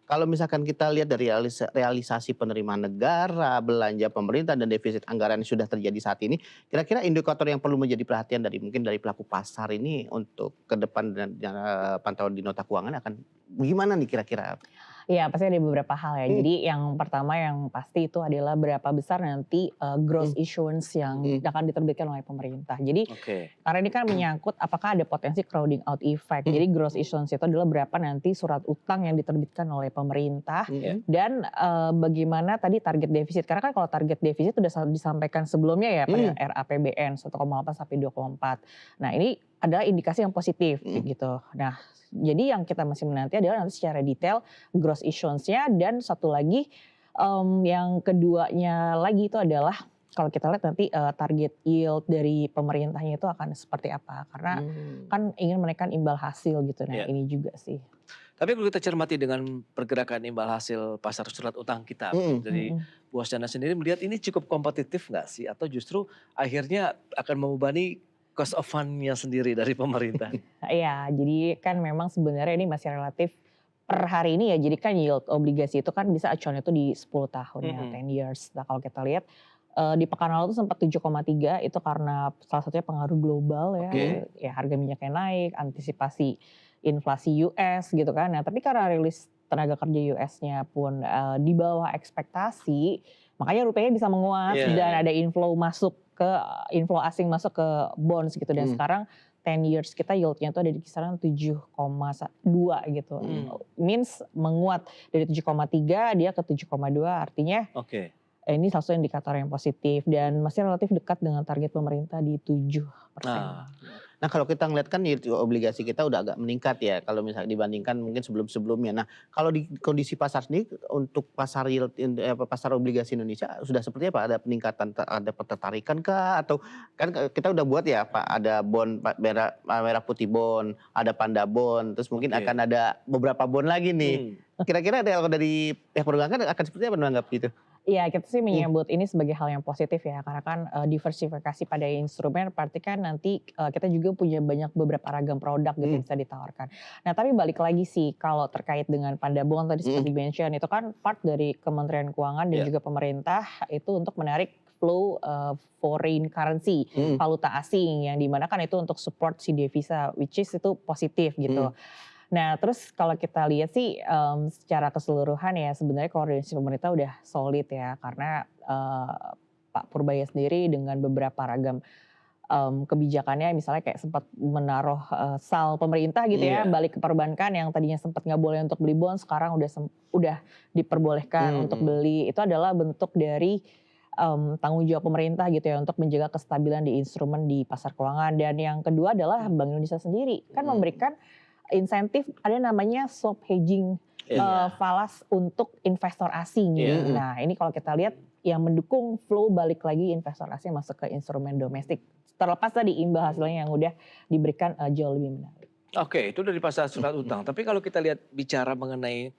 kalau misalkan kita lihat dari realisasi penerimaan negara, belanja pemerintah dan defisit anggaran yang sudah terjadi saat ini, kira-kira indikator yang perlu menjadi perhatian dari mungkin dari pelaku pasar ini untuk ke depan dan pantauan di nota keuangan akan gimana nih kira-kira? Iya, pasti ada beberapa hal ya. Mmm, Jadi yang pertama yang pasti itu adalah berapa besar nanti, gross mhm, issuance yang mhm, akan diterbitkan oleh pemerintah. Jadi oke, karena ini kan menyangkut apakah ada potensi crowding out effect. mhm, Jadi gross issuance itu adalah berapa nanti surat utang yang diterbitkan oleh pemerintah mhm, dan, bagaimana tadi target defisit. Karena kan kalau target defisit sudah disampaikan sebelumnya ya pada mmm, RAPBN 1,8 sampai 2,4. Nah ini adalah indikasi yang positif mhm, gitu. Nah jadi yang kita masih menanti adalah nanti secara detail gross issuance-nya dan satu lagi, yang keduanya lagi itu adalah kalau kita lihat nanti, target yield dari pemerintahnya itu akan seperti apa, karena mmm, kan ingin menaikkan imbal hasil gitu. Nah Iya. ini juga sih. Tapi kalau kita cermati dengan pergerakan imbal hasil pasar surat utang kita, mhm. dari Mhm. Bos Dana sendiri melihat ini cukup kompetitif nggak sih? Atau justru akhirnya akan membebani cost of fund-nya sendiri dari pemerintah? Iya, jadi kan memang sebenarnya ini masih relatif per hari ini ya, jadi kan yield obligasi itu kan bisa acuannya itu di 10 tahun ya, Mhm, 10 years. Nah kalau kita lihat, di pekan lalu tuh sempat 7,3 itu karena salah satunya pengaruh global ya, Mhm, oke. ya harga minyaknya naik, antisipasi inflasi US gitu kan. Nah tapi karena rilis tenaga kerja US-nya pun, di bawah ekspektasi, makanya rupiahnya bisa menguat Iya, dan iya. ada inflow asing masuk ke bonds gitu dan mhm, sekarang 10 years kita yield-nya tuh ada di kisaran 7,2 gitu. mhm. Mhm, Means menguat dari 7,3 dia ke 7,2 artinya oke. ini salah satu indikator yang positif dan masih relatif dekat dengan target pemerintah di 7%. Nah, Nah, kalau kita ngeliat kan yield obligasi kita udah agak meningkat ya, kalau misalnya dibandingkan mungkin sebelum-sebelumnya. Nah, kalau di kondisi pasar sendiri untuk pasar yield pasar obligasi Indonesia sudah seperti apa? Ada peningkatan, ada ketertarikan kah? Atau kan kita udah buat ya Pak, ada bond merah putih bond, ada panda bond, terus mungkin oke. akan ada beberapa bond lagi nih. Hmm, Kira-kira kalau dari pihak perbankan akan seperti apa menanggapi itu? Iya, kita sih Mmm, menyambut ini sebagai hal yang positif ya, karena kan, diversifikasi pada instrumen berarti kan nanti, kita juga punya beberapa ragam produk gitu mhm, yang bisa ditawarkan. Nah, tapi balik lagi sih kalau terkait dengan Panda Bond tadi mhm, seperti mention itu kan part dari Kementerian Keuangan dan ya, juga pemerintah itu untuk menarik flow, foreign currency, mhm, valuta asing yang di mana kan itu untuk support si devisa which is itu positif gitu. mhm, Nah, terus kalau kita lihat sih, secara keseluruhan ya sebenarnya koordinasi pemerintah udah solid ya karena, Pak Purbaya sendiri dengan beberapa ragam, kebijakannya misalnya kayak sempat menaruh, SAL pemerintah gitu mhm, ya iya. balik ke perbankan yang tadinya sempat nggak boleh untuk beli bond sekarang udah diperbolehkan untuk mhm, beli. Itu adalah bentuk dari, tanggung jawab pemerintah gitu ya untuk menjaga kestabilan di instrumen di pasar keuangan dan yang kedua adalah Bank Indonesia sendiri kan mhm, memberikan insentif ada namanya swap hedging, iya, falas untuk investor asing gitu. Iya. mhm. Nah ini kalau kita lihat yang mendukung flow balik lagi investor asing masuk ke instrumen domestik. Terlepas tadi imbal hasilnya yang udah diberikan, jauh lebih menarik. Oke, itu dari pasar surat utang. Tapi kalau kita lihat bicara mengenai,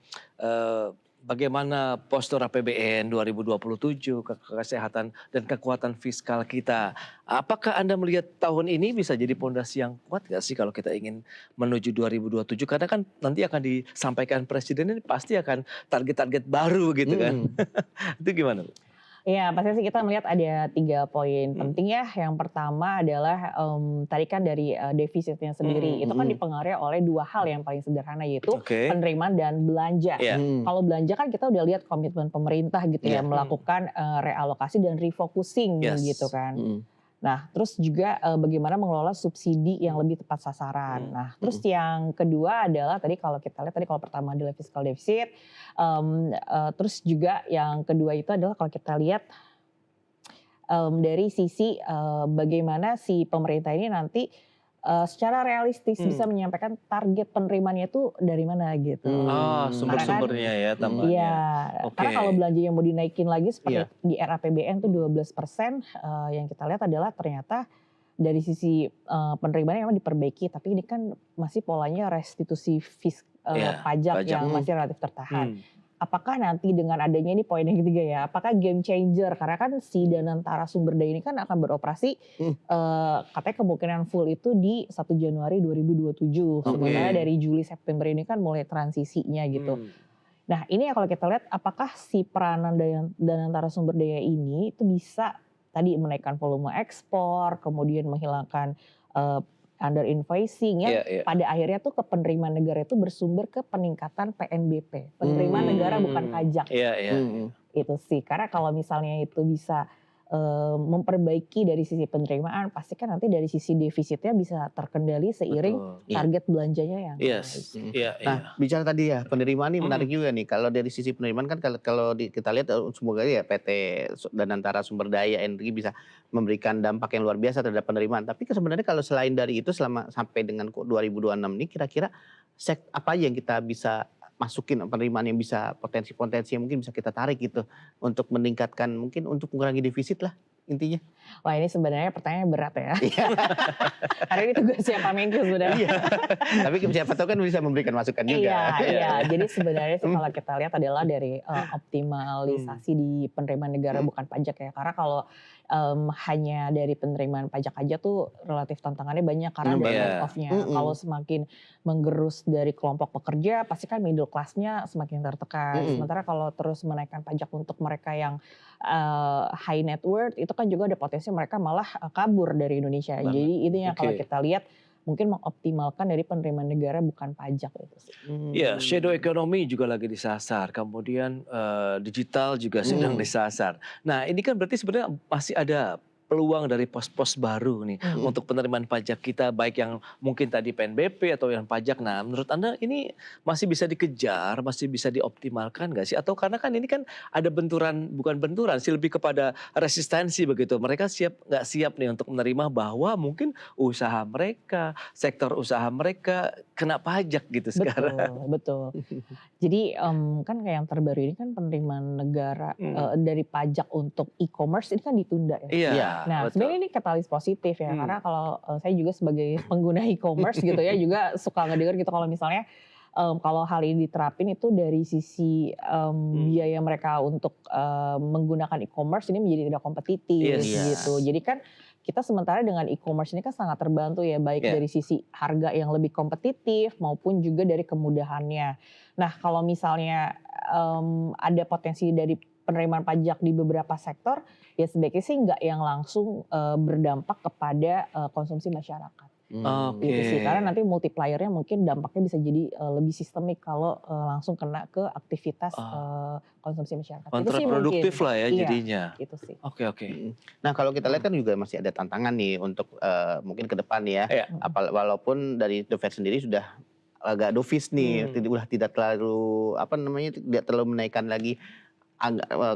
bagaimana postur APBN 2027, kesehatan dan kekuatan fiskal kita. Apakah Anda melihat tahun ini bisa jadi pondasi yang kuat nggak sih kalau kita ingin menuju 2027? Karena kan nanti akan disampaikan presiden ini pasti akan target-target baru gitu kan. Mhm, Itu gimana, Bu? Iya, pasti sih kita melihat ada 3 poin Mhm, penting ya. Yang pertama adalah, tadi kan dari, defisitnya sendiri, mhm, itu kan mhm, dipengaruhi oleh 2 hal yang paling sederhana yaitu oke, penerimaan dan belanja. iya, mhm, Kalau belanja kan kita udah lihat komitmen pemerintah gitu ya iya, mhm, melakukan, realokasi dan refocusing gitu yes, kan. mhm, Nah, terus juga, bagaimana mengelola subsidi yang lebih tepat sasaran. mhm, Nah, terus mhm, yang kedua adalah tadi kalau kita lihat tadi kalau pertama adalah fiscal deficit, terus juga yang kedua itu adalah kalau kita lihat, dari sisi, bagaimana si pemerintah ini nanti, secara realistis bisa mmm. menyampaikan target penerimaannya itu dari mana gitu. Oh, Karena kan sumber-sumbernya ya mhm, iya, tambahannya. karena kalau Oke. belanja yang mau dinaikin lagi seperti iya, di RAPBN tuh 12%, yang kita lihat adalah ternyata dari sisi, penerimaannya memang diperbaiki, tapi ini kan masih polanya restitusi Iya, pajak pajak. yang mhm, masih relatif tertahan. Hmm. Apakah nanti dengan adanya ini poin yang ketiga ya, apakah game changer? Karena kan si Danantara Sumber Daya ini kan akan beroperasi, mhm, katanya kemungkinan full itu di 1 Januari 2027, sementara oke, Oke. dari Juli September ini kan mulai transisinya gitu. Hmm. Nah ini ya kalau kita lihat apakah si peranan dan antara sumber daya ini itu bisa tadi menaikkan volume ekspor, kemudian menghilangkan under invoicing yang Iya, iya. pada akhirnya tuh ke penerimaan negara itu bersumber ke peningkatan PNBP, penerimaan negara bukan pajak. Iya, iya. Itu sih, karena kalau misalnya itu bisa memperbaiki dari sisi penerimaan, pasti kan nanti dari sisi defisitnya bisa terkendali seiring Betul. Iya. target belanjanya yang Yes. naik. Iya, iya. Nah, bicara tadi ya penerimaan ini menarik juga nih. Kalau dari sisi penerimaan kan kita lihat semoga ya PT dan antara sumber daya energi bisa memberikan dampak yang luar biasa terhadap penerimaan. Tapi sebenarnya kalau selain dari itu selama sampai dengan 2026 ini kira-kira apa aja yang kita bisa masukin penerimaan yang bisa potensi-potensi yang mungkin bisa kita tarik gitu untuk meningkatkan mungkin untuk mengurangi defisit lah intinya. Wah ini sebenarnya pertanyaannya berat ya. Iya. Karena ini tugasnya Pak Menkyu sebenarnya. Iya. Tapi siapa tahu kan bisa memberikan masukan juga. Iya. Jadi sebenarnya sih kalau kita lihat adalah dari optimalisasi di penerimaan negara bukan pajak ya. Karena kalau hanya dari penerimaan pajak aja tuh relatif tantangannya banyak karena ada trade-off-nya. Kalau semakin menggerus dari kelompok pekerja, pasti kan middle class-nya semakin tertekan. Sementara kalau terus menaikkan pajak untuk mereka yang high net worth, itu kan juga ada potensi mereka malah kabur dari Indonesia. Banget. Jadi itu yang kalau Oke. kita lihat mungkin mengoptimalkan dari penerimaan negara bukan pajak itu sih. Iya, shadow economy juga lagi disasar, kemudian digital juga sedang disasar. Nah, ini kan berarti sebenarnya masih ada peluang dari pos-pos baru nih untuk penerimaan pajak kita, baik yang mungkin tadi PNBP atau yang pajak. Nah, menurut Anda ini masih bisa dikejar, masih bisa dioptimalkan nggak sih? Atau karena kan ini kan ada bukan benturan sih, lebih kepada resistensi begitu. Mereka nggak siap nih untuk menerima bahwa mungkin usaha mereka, sektor usaha mereka kena pajak gitu sekarang. Betul. Jadi kan kayak yang terbaru ini kan penerimaan negara dari pajak untuk e-commerce ini kan ditunda ya. Iya. Nah betul. sebenarnya ini katalis positif ya karena kalau saya juga sebagai pengguna e-commerce gitu ya juga suka ngedenger gitu kalau misalnya kalau hal ini diterapin itu dari sisi biaya mereka untuk menggunakan e-commerce ini menjadi tidak kompetitif gitu. Jadi kan kita sementara dengan e-commerce ini kan sangat terbantu ya baik dari sisi harga yang lebih kompetitif maupun juga dari kemudahannya. Nah kalau misalnya ada potensi dari penerimaan pajak di beberapa sektor, ya sebaiknya sih nggak yang langsung berdampak kepada konsumsi masyarakat. Gitu sih, karena nanti multipliernya mungkin dampaknya bisa jadi lebih sistemik kalau langsung kena ke aktivitas konsumsi masyarakat. Kontraproduktif lah ya jadinya. Iya, itu sih. Oke. Nah kalau kita lihat kan juga masih ada tantangan nih untuk mungkin ke depan ya. Walaupun dari The Fed sendiri sudah agak dovish nih, udah tidak terlalu tidak terlalu menaikkan lagi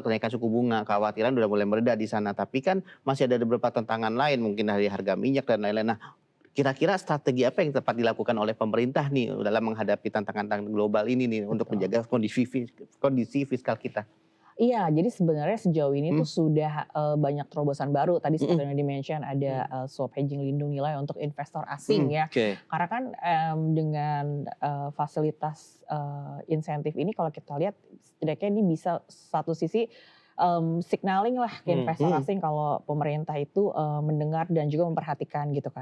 kenaikan suku bunga, kekhawatiran udah mulai mereda di sana. Tapi kan masih ada beberapa tantangan lain mungkin dari harga minyak dan lain-lain. Nah kira-kira strategi apa yang tepat dilakukan oleh pemerintah nih dalam menghadapi tantangan global ini nih untuk menjaga kondisi fiskal kita? Iya, jadi sebenarnya sejauh ini tuh sudah banyak terobosan baru. Tadi seperti yang di-mention ada swap hedging lindung nilai untuk investor asing ya. Karena kan dengan fasilitas insentif ini kalau kita lihat setidaknya ini bisa satu sisi signaling lah ke investor asing kalau pemerintah itu mendengar dan juga memperhatikan gitu kan.